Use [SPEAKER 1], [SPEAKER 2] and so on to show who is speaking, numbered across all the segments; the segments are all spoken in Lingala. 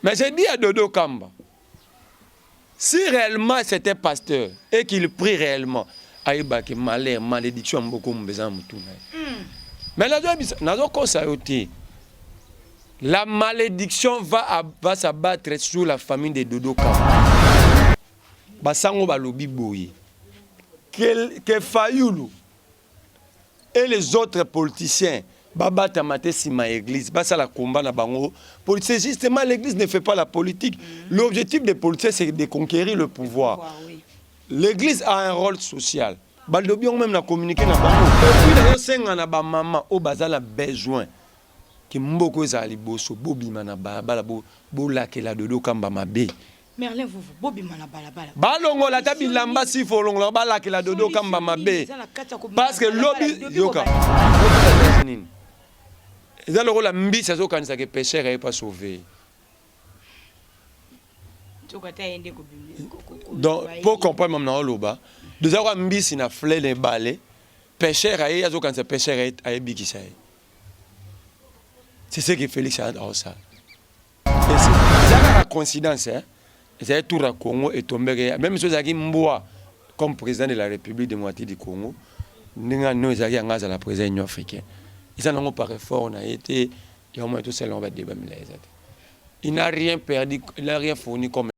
[SPEAKER 1] Mais j'ai dit à Dodo Kamba, si réellement c'était pasteur et qu'il prie réellement, aïbaki malheur, malédiction, beaucoup m'besoin moutouna. Mais la malédiction va s'abattre sur la famille de Dodo Kamba. Basango balobi boye. Que Fayoulou et les autres politiciens babata maté sima église, basa la combat na bango. C'est justement l'église ne fait pas la politique. L'objectif des politiciens c'est de conquérir le pouvoir. L'église a un rôle social. Baldobi on même na communiquer na bango. Puis d'ailleurs senga na ba maman au bazala besoin que mboko ezali boso bobima na bala bo la ke la Dodo Kamba mabe.
[SPEAKER 2] Merlin vous bobima na balabala.
[SPEAKER 1] Balongo la tabi lamba si folongo la bala ke la Dodo Kamba mabe. Parce que lobby yoka. Ils ont le rôle ambitieux à ce qu'on que pécheur n'est pas sauvé. Donc, pour comprendre maintenant le bas, deux heures ambitieux na fleur les balais, pécheur a eu à ce qu'on se pécheur a eu bikisa. C'est ce que Félix a dans ça. Et c'est la coïncidence, hein. C'est tout le Congo est tombé. Même si Zaki Mboa, comme président de la République démocratique du Congo, nous avons Zaki Angaz à la présidence africaine. Ils n'ont pas fort, on a été, et au moins tout seul, on va débattre. Il n'a rien perdu, il n'a rien fourni comme.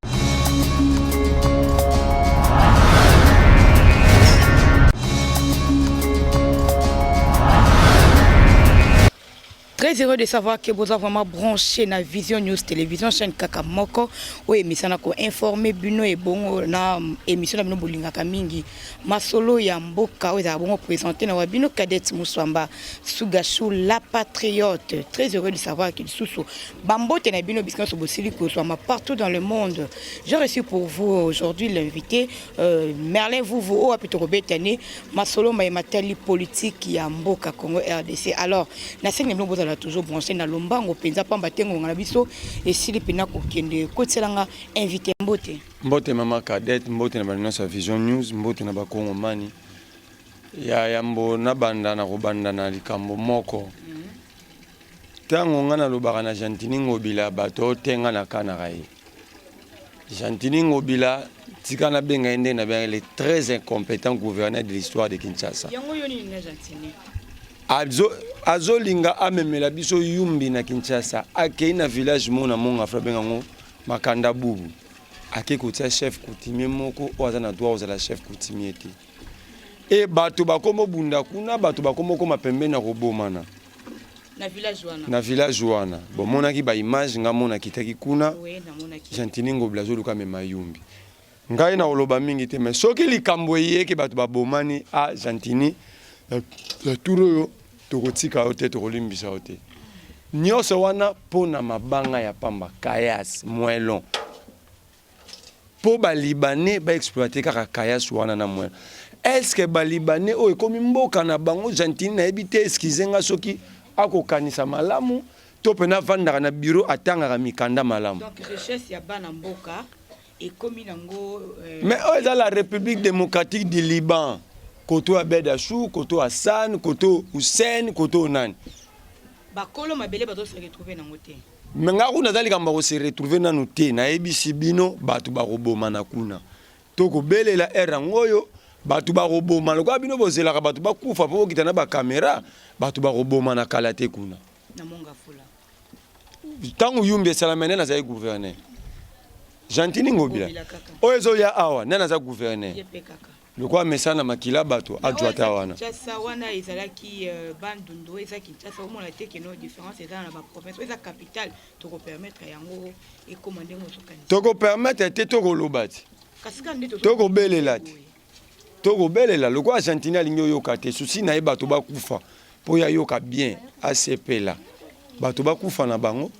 [SPEAKER 2] Très heureux de savoir que vous avez vraiment branché na Vision News Télévision chaîne Kakamoko où émission na ko informer bino et bon na émission na bino bolinga kamingi masolo ya mboka où za bon présenter na wabino Cadette Muswamba Sugashu la patriote. Très heureux de savoir qu'il sous bambote na bino biskan so bosili ko swamba partout dans le monde. J'ai reçu pour vous aujourd'hui l'invité Merlin Vuvu au apito betane masolo matali politique ya mboka Congo RDC. Alors na scène bino toujours branché dans lombango penza pamba tengo ngana biso et sili pena ko kende ko tselanga invité mbote
[SPEAKER 1] Maman Cadette mbote na bana sa Vision News mbote na bakongo mani ya yambo na banda na kobanda na likambo moko tango ngana lobaka na Gentini Ngobila bato tenga na kanaka ye Gentini Ngobila tika na benga ende na bien les très incompétents gouverneurs de l'histoire de Kinshasa
[SPEAKER 2] yango yoni na Gentini
[SPEAKER 1] azolinga amemela biso yumbi na Kinshasa akei na village mona monga frabenga ngo makanda bubu ake kotia chef coutumier moko oza na droit ozala chef coutumier te e bato bakomo bunda kuna bato bakomo koma pembe na robomana na village wana bon monaki ba image nga mona kitaki kuna Gentini Ngobila zoluka mema yumbi ngai na oloba mingi te mais soki likambo yeke bato babomani a Gentini la touro tokotika ote tokolimbisa ote nyonso wana pona mabanga ya pamba kayas moelon po ba libanais ba exploiter kaka kayas wana na moelon est-ce que ba libanais o ekomi mboka na bango Gentini na ebité excusenga soki akokanisa malamu to pena vandaka na bureau atangaka mikanda malamu
[SPEAKER 2] donc richesse ya bana mboka ekomi nango
[SPEAKER 1] mais dans la République démocratique du Liban Koto Abedachou, Koto Hassan, Koto Hussein, Koto Nan.
[SPEAKER 2] Bakolo mabele bato se retrouver na ngote.
[SPEAKER 1] Menga kuna zali kamba ko se retrouver na note na ebisi bino batu ba roboma na kuna. Toko belela era ngoyo batu ba roboma lokwa bino bozela ka batu ba kufa po kitana ba camera batu ba roboma na kalate kuna.
[SPEAKER 2] Na monga fula.
[SPEAKER 1] Tangu yumbe salamene na za gouverneur. Gentini Ngobila. Oyezo ya awa nana za gouverneur. Le quoi mesana makila bato adjoata wana
[SPEAKER 2] Kinshasa wana ezalaki bandundo ezaki Kinshasa au mona te que no différence est dans la province eza capitale to ko permettre yango et commander mo sokani
[SPEAKER 1] to ko permettre te to ko lobati
[SPEAKER 2] kasika ndito
[SPEAKER 1] to ko belelati to ko belela le quoi Gentini alinyo yoka te susi na bato ba kufa po ya yoka bien ACP là bato ba kufa na bango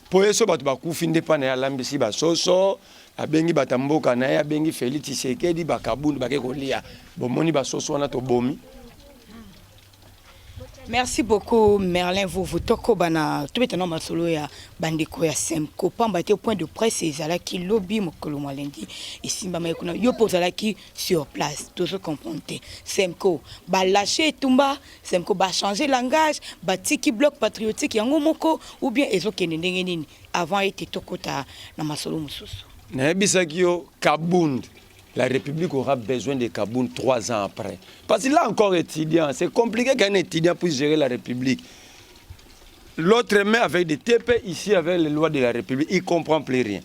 [SPEAKER 1] po yeso bato ba kufi ndepa na ya lambisi ba soso abengi batamboka na ya bengi Félix Tshisekedi bakabundu bake kolia bomoni basoso wana to bomi
[SPEAKER 2] Merci beaucoup Merlin vous toko bana tout maintenant masolo ya bandeko ya Semco pamba te point de presse ezala ki lobby mokolo malendi esimba mayekuna yo pozala ki sur place tout ce comprendre Semco ba lâcher tumba Semco ba changer langage ba tiki bloc patriotique yango moko ou bien ezokende ndenge nini avant ete tokota na masolo mususu
[SPEAKER 1] na bisaki yo Kabound. La République aura besoin de Kabound 3 ans après. Parce qu'il est encore étudiant. C'est compliqué qu'un étudiant puisse gérer la République. L'autre met avec des TP, ici avec les lois de la République. Il ne comprend plus rien.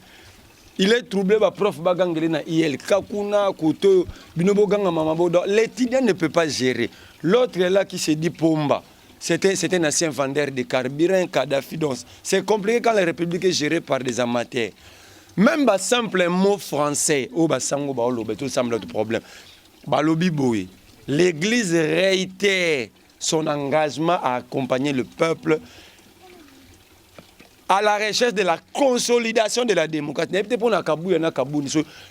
[SPEAKER 1] Il est troublé par prof Bagangrena IL. Kakuna, Kouto, Binobo Ganga Mamabo. L'étudiant ne peut pas gérer. L'autre est là qui se dit Pomba. C'est un ancien vendeur de carburant, Kadhafi. C'est compliqué quand la République est gérée par des amateurs. Même un simple mot français, tout semble de problème. L'Église réitère son engagement à accompagner le peuple à la recherche de la consolidation de la démocratie.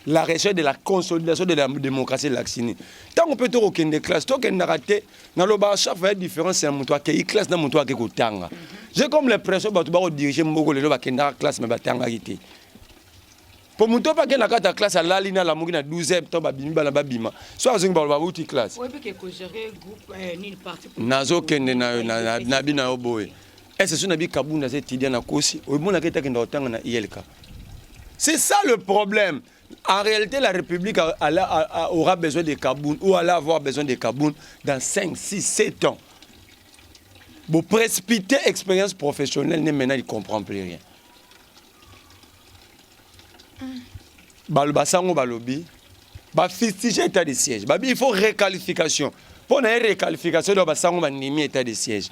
[SPEAKER 1] La recherche de la consolidation de la démocratie. Tant qu'on peut te aucun des classes, tant qu'on a raté, dans le bas, chaque fois, différence, c'est un mouton qui est classe dans mon toit qui est. J'ai comme l'impression que tu vas diriger mon classe, mais tu pour mon top, il y a une classe à la ligne à la mougine à 12 septembre, bimba. Soit vous avez une classe.
[SPEAKER 2] Oui, mais que gérer groupe ni parti.
[SPEAKER 1] Nazo kende na bina oboe. Est-ce que nabi Kabound na cette idée na kosi? Au monde qui est dans na ILK. C'est ça le problème. En réalité, la République aura besoin de Kabound ou allait avoir besoin de Kabound dans 5, 6, 7 ans. Pour précipiter expérience professionnelle, maintenant il ne comprend plus rien. Balbasango balobi ba fistiger état de siège il faut réqualification pour une réqualification de basango banimi état de siège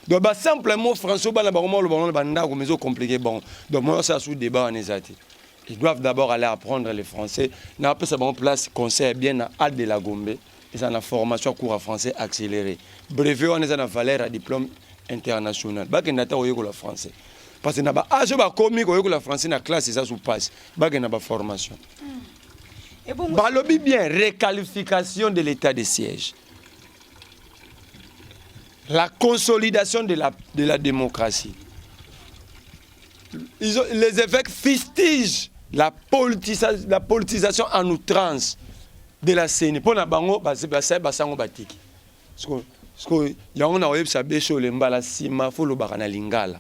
[SPEAKER 1] donc simplement François bana ba le bon banda ko mezo compliqué bon donc moi ça sous débat en ezati ils doivent d'abord aller apprendre le français na peu ça bon place conseil bien à Al de la Gombe et ça na formation cours à français accéléré brevet on est en valeur à diplôme international ba kenata oyeko la français. Parce que je vais commis la français na classe ça sous passe bagena ba formation balobi bien réqualification de l'état de siège, la consolidation de la démocratie. Les évêques fustigent la politisation en outrance de la CENI pour na bango basango batiki parce que yango na web sabe sur le mbala sima fo lo bakana lingala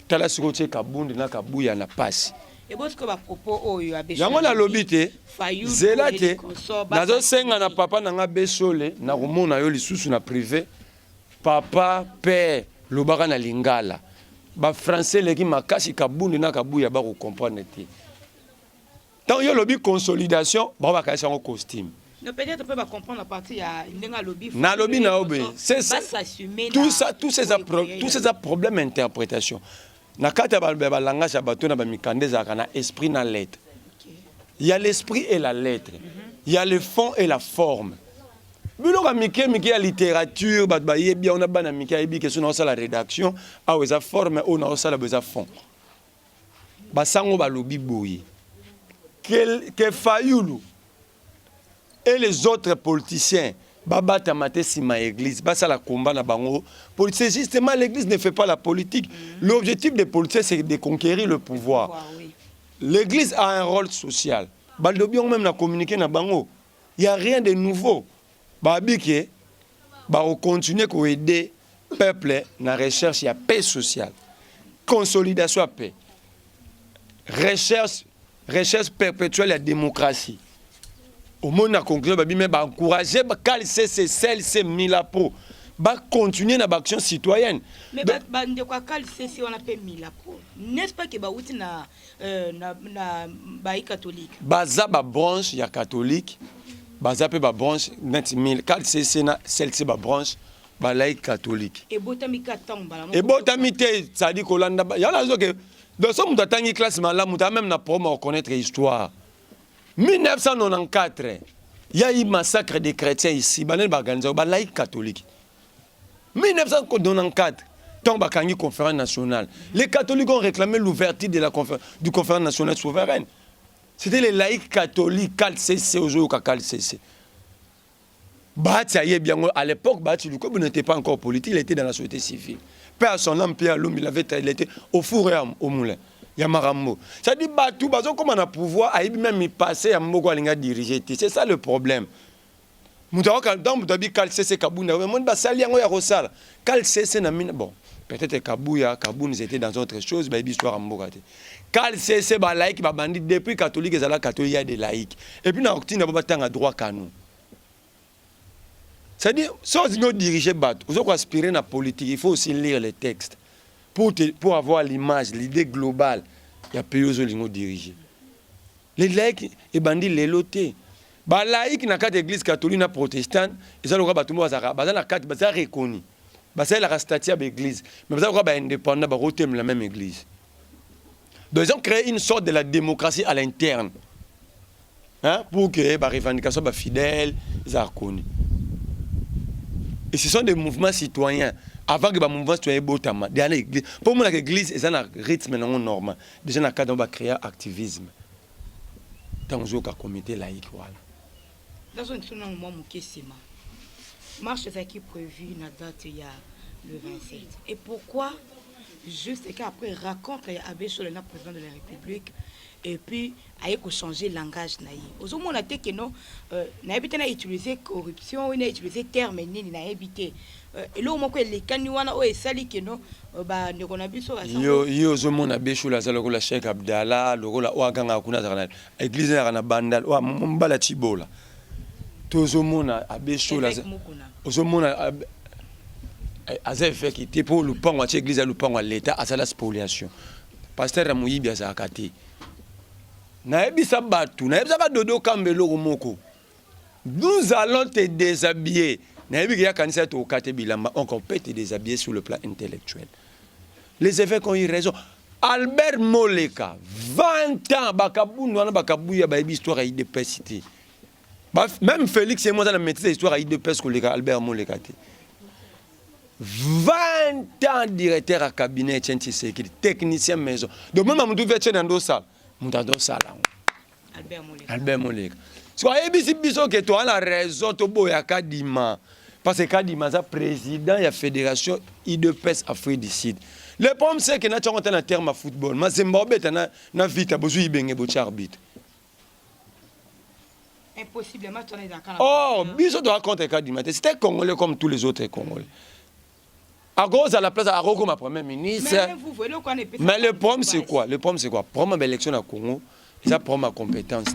[SPEAKER 1] tala sikoche Kabound na kabuya na pasi
[SPEAKER 2] et bon ce que va propos oyo abeso
[SPEAKER 1] yango na lobité zelate nazo senga na papa na nga besole na komona yo lisusu na privé papa père lobaka na lingala ba français leki makasi Kabound na kabuya ba ko comprendre te tant yo lobi consolidation ba ba ka sango costume.
[SPEAKER 2] Ne peut-être peut pas comprendre la partie à ndenga lobby.
[SPEAKER 1] Na lobby na obé. C'est ça. Tous ces problèmes d'interprétation. Na kata ba langage ya bato na ba mikandeza kana esprit na lettre. Il y a l'esprit et la lettre. Il y a le fond et la forme. Biloko mike ya littérature ba ba yebi on a bana mike yebi que sur la rédaction a eza forme on a ça la fond. Ba sango ba lobby boyi. Que Fayoulou et les autres politiciens babata maté sima église basa la combat na bango politique justement l'église ne fait pas la politique. L'objectif des politiciens c'est de conquérir le pouvoir. L'église a un rôle social baldobi on même na communiquer na bango il y a rien de nouveau babike ba continuer ko aider peuple na recherche ya paix sociale, consolidation à paix, recherche perpétuelle de la démocratie. Au monde a conclu ba encourager ba calcer c'est milapo ba continuer na action citoyenne.
[SPEAKER 2] Mais ba ndeko calcer on appelle milapo. N'est-ce pas que ba outi na ba catholique. Baza
[SPEAKER 1] ba branche ya catholique, baza pe ba branche net mil calcer na celle-ci ba branche ba laïque catholique.
[SPEAKER 2] Et botami katamba la.
[SPEAKER 1] Et botami te ça dit kolanda ya la zo que de somme d'atangi classe la muta même na promo connaître histoire. 1994, il y a eu massacre des chrétiens ici, il laïque catholique. 1994, tant qu'il conférence nationale, les catholiques ont réclamé l'ouverture de du conférence nationale souveraine. C'était les laïcs catholiques, CC aujourd'hui au CC. Bahati aye bien à l'époque Bahati Lukwebo n'était pas encore politique, il était dans la société civile. Père à son âme, Pierre Lom, il était au four et au moulin. Yamarambo. Ça dit Batou, Bazo comme on a pouvoir, aïe même il passait à Mbogo Alinga diriger. C'est ça le problème. Moutawa quand Moutabi Kal CC Kabouna, mais mon basali yango ya Rosala. Kal CC na mine bon. Peut-être Kabouya, Kaboun ils étaient dans autre chose, bah histoire à Mbogo. Kal CC ba laïc ba bandit depuis catholique ezala catholique il y a des laïcs. Et puis na octine ba tanga droit canon. C'est-à-dire, si on veut diriger Batou, vous aspirer à la politique, il faut aussi lire les textes. Pour avoir l'image, l'idée globale, il y a pays où diriger. Les laïcs, et bandits, les lotés. Les laïcs, dans quatre églises catholiques, protestantes, ils ont reconnu. Ils ont statut à l'église. Mais ils ont indépendant, ils ont la même église. Donc, ils ont créé une sorte de la démocratie à l'interne. Hein? Pour que les revendications soient fidèles, ils ont reconnu. Et ce sont des mouvements citoyens. Avant que les mouvements citoyens soient l'église. Pour moi, l'église est un rythme normal. Déjà, dans le cadre, on va créer activisme. Dans le comité laïque.
[SPEAKER 2] Dans un moment, marche qui est prévue la date il y a le 27. Et pourquoi juste qu'après raconte Abbé Chola, le président de la République, et puis il faut changer le langage naïf. Aux hommes on a dit que non, n'habiter n'a utilisé corruption, n'a utilisé terme ni n'a habité. Et là au moins que les canyouana ou et sali que non, bah ne qu'on a vu sur la.
[SPEAKER 1] Yo aux hommes on a Abbé Chola, le rôle Cheikh Abdallah, le rôle Ouaganga kuna zana, église na bandal, ou mbala chibola. Tous hommes on a Abbé Chola, aux hommes on a Azé fait qui était pour le pont à l'église à le pont à l'État à sa spoliation. Pasteur Ramouyi bien ça akati. Naebisa Batou, naebisa ba dodo kambelo moko. Nous allons te déshabiller. Naebi ya kanisa to kate bilamba, on peut te déshabiller sur le plan intellectuel. Les évêques ont eu raison. Albert Moleka, 20 ans bakabou wana bakabouya ba histoire à IDPS cité. Même Félix et moi dans la maîtrise histoire à IDPS ko leka Albert Moleka. 20 ans directeur à cabinet Tchenchi Sekiri, technicien maison. Donc même Amadou Vetche dans deux salles. Moutado Salam. Albert Moleka. Soyez biso que toi la raison to boya Kadima. Parce que Kadima est président de la fédération IDPS Afrique du Sud. Le problème c'est que nous avons un terme à football. Mais Zimbabwe est un vite à besoin de arbitre.
[SPEAKER 2] Impossiblement, tu es d'accord.
[SPEAKER 1] Oh, biso doit raconter Kadima. C'était Congolais comme tous les autres Congolais. À cause à la place à Aroko, ma première ministre. Mais le problème c'est quoi? Le problème c'est quoi? Pour ma élection à Congo, ils ont pour ma compétence.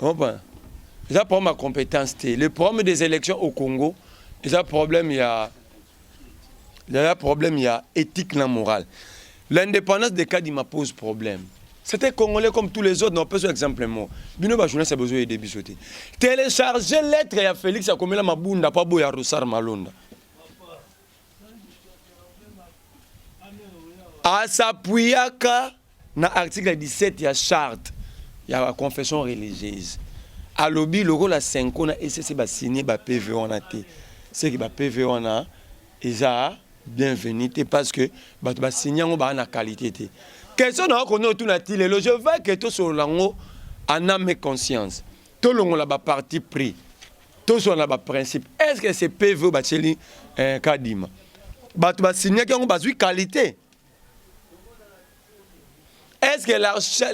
[SPEAKER 1] Ils ont pour ma compétence. Le problème des élections au Congo, ils ont problème il y a éthique non morale. L'indépendance des Kadima pose problème. C'était Congolais comme tous les autres, non pas exemplement. Bino ba journée c'est besoin de bisoter. Télécharger lettre à Félix à Komela Mabunda pas boya Rosar Malonda. À s'appuyer na article 17 il y a charte, il y a la confession religieuse. À lobby le rôle à 5 ans et c'est ba signé ba PV on a été. C'est que ba PV on a ils a bienvenue parce que ba signé on ba na qualité té. Question na ko no tout na ti le je veux que tout sur lango en âme et conscience. Tout longo la ba parti pris. Tout sur la ba principe. Est-ce que c'est PV ba cheli Kadima? Ba signé qu'on ba qualité. Est-ce que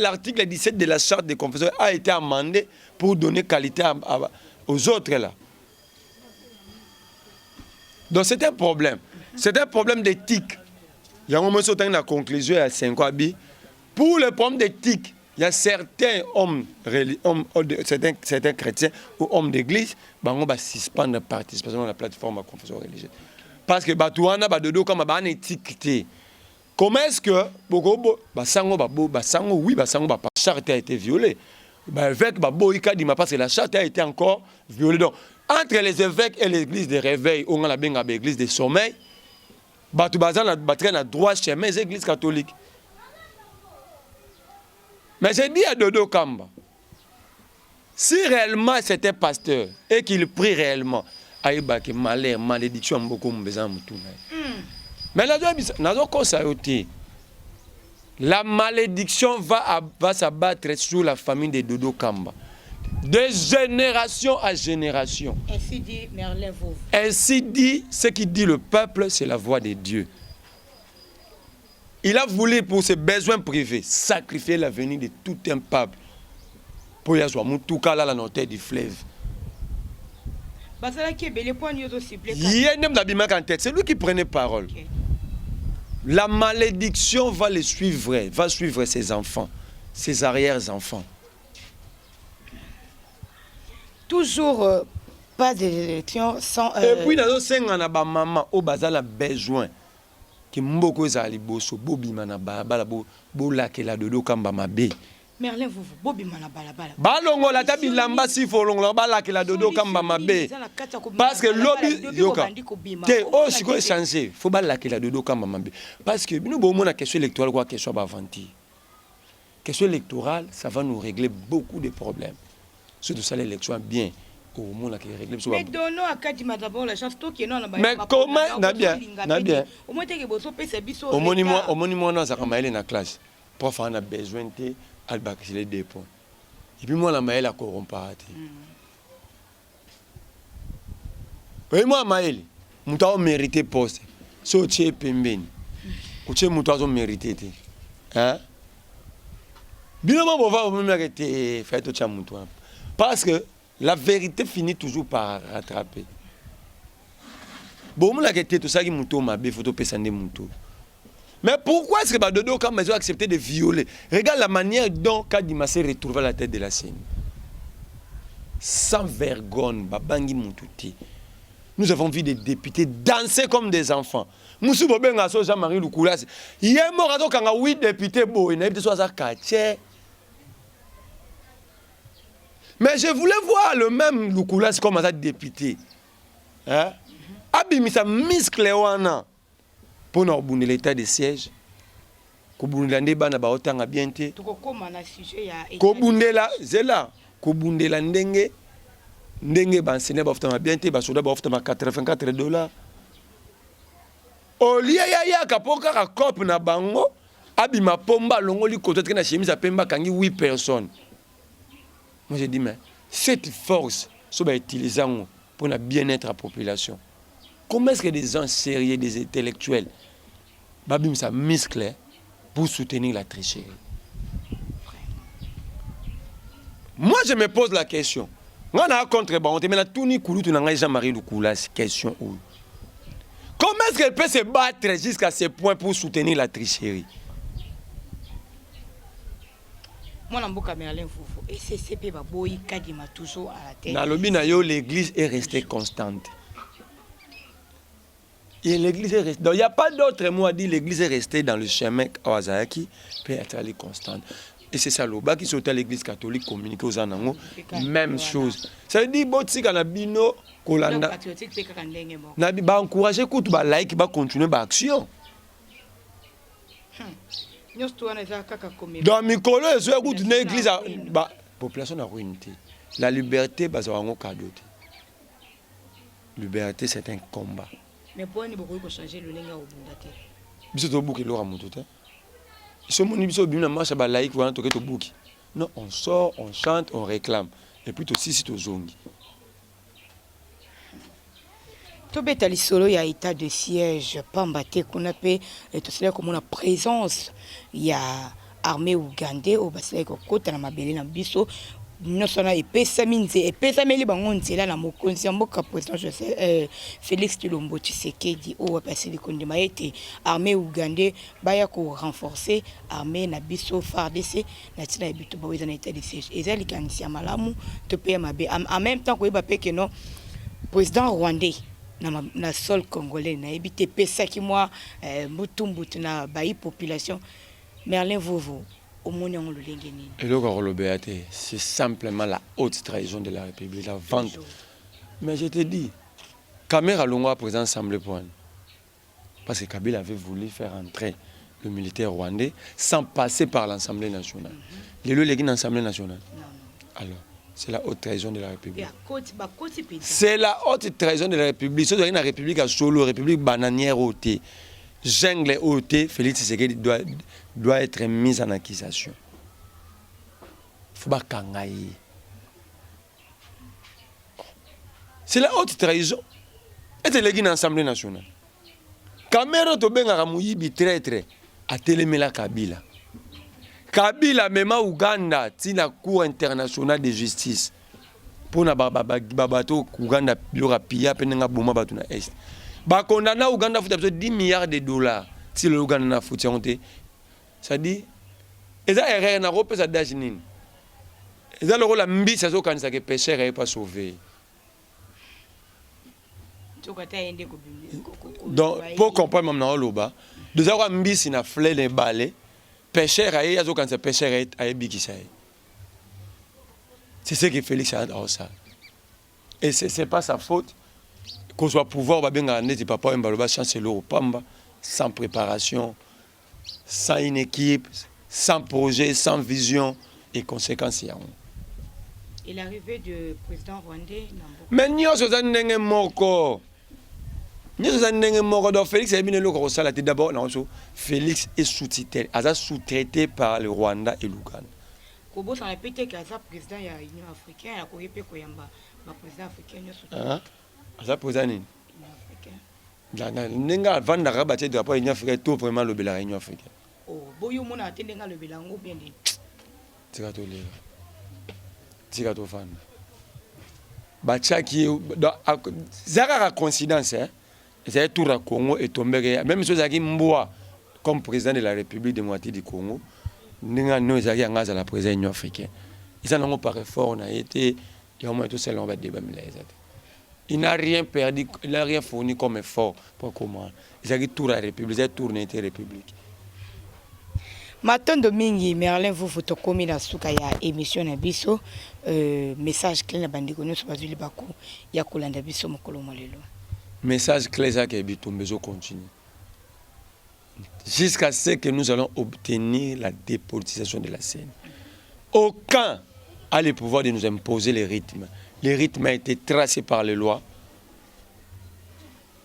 [SPEAKER 1] l'article 17 de la charte des confesseurs a été amendé pour donner qualité aux autres là? Donc c'est un problème. C'est un problème d'éthique. Il y a un moment où la conclusion à 5 ans. Pour le problème d'éthique, il y a certains hommes, certains chrétiens ou hommes d'église, on va suspendre la participation à la plateforme de confession religieuse. Parce que Batouana va de dos comme un étiqueté. Comment est-ce que la charte a été violée? Avec parce que la charte a été encore violée. Donc, entre les évêques et l'église de réveil, on a l'église de sommeil, Batouazan a droit chemin les églises catholiques. Mais j'ai dit à Dodo Kamba, si réellement c'était pasteur et qu'il prie réellement, aïe malheur, malédiction, beaucoup besoin de tout. Mais la malédiction va s'abattre sur la famille de Dodo Kamba. De génération à génération.
[SPEAKER 2] Ainsi dit Merlin Vovo.
[SPEAKER 1] Ainsi dit, ce qui dit le peuple, c'est la voix de Dieu. Il a voulu, pour ses besoins privés, sacrifier l'avenir de tout un peuple. Pour y avoir Moutouka là, la notaire du fleuve. C'est lui qui prenait parole. Okay. La malédiction va le suivre, va suivre ses enfants, ses arrière-enfants.
[SPEAKER 2] Toujours pas d'élection sans...
[SPEAKER 1] Et puis, dans le maman, au bazar, a besoin que mboko ezali boso bobima na balabala bo lakela dodo kamba mabe.
[SPEAKER 2] Merlin vous bobima na balabala.
[SPEAKER 1] Balongo la tabi lamba si folongo ba lakela dodo kamba mabe. Parce que lobby yoka. Te o siko changer, faut ba lakela dodo kamba mabe. Parce que nous bon mona question électorale quoi question ba vanti. Question électorale, ça va nous régler beaucoup de problèmes. Surtout ça l'élection bien.
[SPEAKER 2] Mais donnons à Kadima d'abord la chance qui est non.
[SPEAKER 1] Mais comment Nabia au moins t'es beau sauver biso. Au monument dans sa caméra na classe. Prof on a besoin de albaxer des points. Et puis moi la maëlle a corrompate. Oui moi maëlle, muta mérité poste. So tché pembeni. Ou tché muta zo mérité té. Hein? Bien moi on va même arrêter faire tout ça muta. Parce que la vérité finit toujours par rattraper. Bon, la tout ça qui mouton m'a bé photo pesande mouton. Mais pourquoi est-ce que Dodo quand ils ont accepté de violer? Regarde la manière dont Kadima s'est retrouvé à la tête de la scène. Sans vergogne, babangi moutouti. Nous avons vu des députés danser comme des enfants. Moussou Bobenga so Jean-Marie Lukoulas. Il est mort quand on a 8 députés beaux, il n'a pas ça quartier. Mais je voulais voir le même Lukoulas comme un député. Hein? Abimisa miscle wana pour nous abonner l'état de siège. Kobundela bana ba otanga bienté.
[SPEAKER 2] Tokokoma na sujet ya.
[SPEAKER 1] Kobundela zela. Kobundela ndenge ba enseigner ba otanga bienté ba soda ba otanga $84. Olia ya kapoka ka cop na bango abima pomba longoli koto na chemise apemba kangi 8 personnes. Moi j'ai dit mais cette force ça va utiliser pour le bien-être de la population. Comment est-ce que des gens sérieux, des intellectuels, babim ça muscle pour soutenir la tricherie? Moi je me pose la question. On a contre bon, mais la tourni koulou tu n'as Jean-Marie Lukoulas question où? Comment est-ce qu'elle peut se battre jusqu'à ce point pour soutenir la tricherie?
[SPEAKER 2] Moi, je Merlin Vovo. Et c'est CP Baboy Kadima toujours à la tête.
[SPEAKER 1] Dans le binayo, l'église est restée constante. Et l'église est restée. Donc il n'y a pas d'autre mot à dire. L'église est restée dans le chemin Awazaki, puis elle est allée constante. Et c'est ça, l'Oba qui sautait à l'église catholique communiquée aux Anango. Même chose. Ça veut dire que si on a bino, Kolanda. On a encouragé que tu vas like, va continuer l'action. Dans Mikolo, l'église, la population a ruiné. La liberté, c'est un cadeau. La liberté, c'est un combat.
[SPEAKER 2] Mais pour nous, il faut changer le linga au Bundate.
[SPEAKER 1] Non, on sort, on chante, on réclame. Et puis aussi, c'est aux zongi.
[SPEAKER 2] Tobeta lisolo ya état de siège pambate kuna pe tosela comme na présence ya armée ougandais au basela ko kota na mabele na biso nosona epesa minze epesa meli bango nzela na mokonzi ya mboka président Félix Tshilombo Tshisekedi o paseli kondima ete armée ougandais baya ko renforcer armée na biso FARDC na tina ebito ba weza na état de siège ezali kanisi ya malamu to pe mabe en même temps ko eba pe que non président rwandais na sol congolais na ebité pesa ki moi mutumbutu na bayi population Merlin Vovo au monde on le lengeni et
[SPEAKER 1] le c'est simplement la haute trahison de la République la vente. Mais je te dis Caméra Longwa président assemblée point parce que Kabila avait voulu faire entrer le militaire rwandais sans passer par l'Assemblée nationale. Les lieux légis l'Assemblée nationale. Alors c'est la haute trahison de la République. C'est la haute trahison de la République. C'est une République à solo, République bananière ôtée. Jungle ôtée, Félix Tshisekedi doit être mis en accusation. Il faut pas kangaï. C'est la haute trahison. Et c'est l'église l'Assemblée nationale. Cameroun to benga muyibi traître a télémela Kabila. Kabila même Ouganda tina cour internationale de justice. Pour na babato Ouganda biora pia penenga boma batu na est. Ba condamna Ouganda futa 10 milliards de dollars si le Ouganda na futi honte. Ça dit eza erreur na repesa dajinin. Eza le rôle mbisa zo kanisa que pécheur est pas sauvé. Donc pour comprendre maintenant loba, deux avoir mbisi na fleur les balais. Pécheur aye azo kanisa pécheur aye bikisa. C'est ce que Félix a dans ça. Et c'est pas sa faute. Qu'on soit pouvoir, va bien gagner, papa, un baloba, chanceler au Pamba, sans préparation, sans une équipe, sans projet, sans vision et conséquences.
[SPEAKER 2] Et l'arrivée du président rwandais.
[SPEAKER 1] Mais nous sommes moko. Nous sommes moko. Donc Félix est venu le d'abord. Félix est sous-traité par le Rwanda et l'Ouganda.
[SPEAKER 2] Kobo ça répète que ça président de l'Union africaine a corrigé Koyamba, le président africain
[SPEAKER 1] ça président ni africain. N'enga vendre rabaté de rapport Union africaine tout vraiment le bela Union africaine.
[SPEAKER 2] Oh, boyo mona atendenga le belango bien dit.
[SPEAKER 1] Tika to leva. Tika to fanda. Bachaki zara coïncidence hein. C'est tout le Congo est tombé même chose qui Mboa comme président de la République démocratique du Congo. Nous avons la présidence de l'Union africaine. Ils n'ont pas fort, on a été, il a débat. Il n'a rien perdu, il n'a rien fourni comme effort pour comment. Ils ont tout la République, ils ont tourné la République.
[SPEAKER 2] Matin Domingue, Merlin, vous photocopie la souka ya émission na biso, message clé na bandiko nous sur le Bakou, ya kolanda biso mokolo molelo.
[SPEAKER 1] Message clé ça que bitumbezo continue. Jusqu'à ce que nous allons obtenir la dépolitisation de la scène. Aucun a le pouvoir de nous imposer les rythmes. Les rythmes ont été tracés par les lois.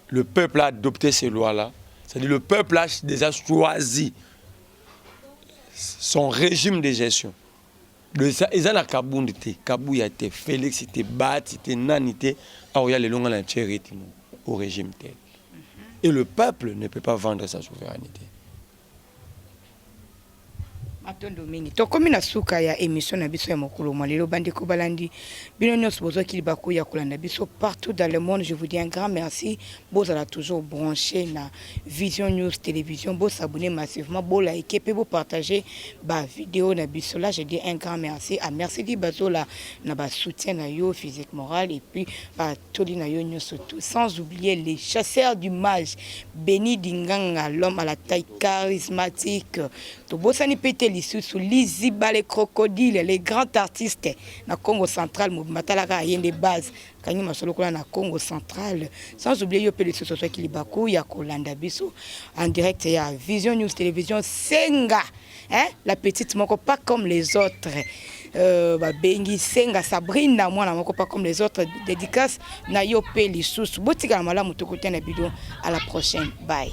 [SPEAKER 1] Le peuple a adopté ces lois-là. C'est-à-dire le peuple a déjà choisi son régime de gestion. Ils ont Kaboundité, Kabouyate, Félix, Bat, Nanité, il y a les longs rythme au régime tel. Et le peuple ne peut pas vendre sa souveraineté.
[SPEAKER 2] Domingue, to comme na souka ya émission na biso ya mokolo malelo bandeko balandi bino nyos bozo ki bako ya kolanda biso partout dans le monde. Je vous dis un grand merci. Vous allez toujours branché na Vision News Télévision, vous s'abonner massivement, vous liker et vous partager ba vidéo na biso. Là je dis un grand merci à merci di bazola na ba soutien na yo physique moral et puis ba toli na yo surtout, sans oublier les chasseurs du mage Béni Dinganga, l'homme à la taille charismatique to bosani pété sous Liziba, les crocodiles, les grands artistes na Congo central, Matalaka a des bases, Kanyima Solokola na Congo central, sans oublier yo pele sous qui Libakou, ya Kolanda Biso, en direct ya Vision News Télévision, Senga, hein, la petite moko pas comme les autres. Bengi Senga Sabrina moi na moko pas comme les autres, dédicace na yo pele sous botika na malamu to côté na bidon. À la prochaine, bye.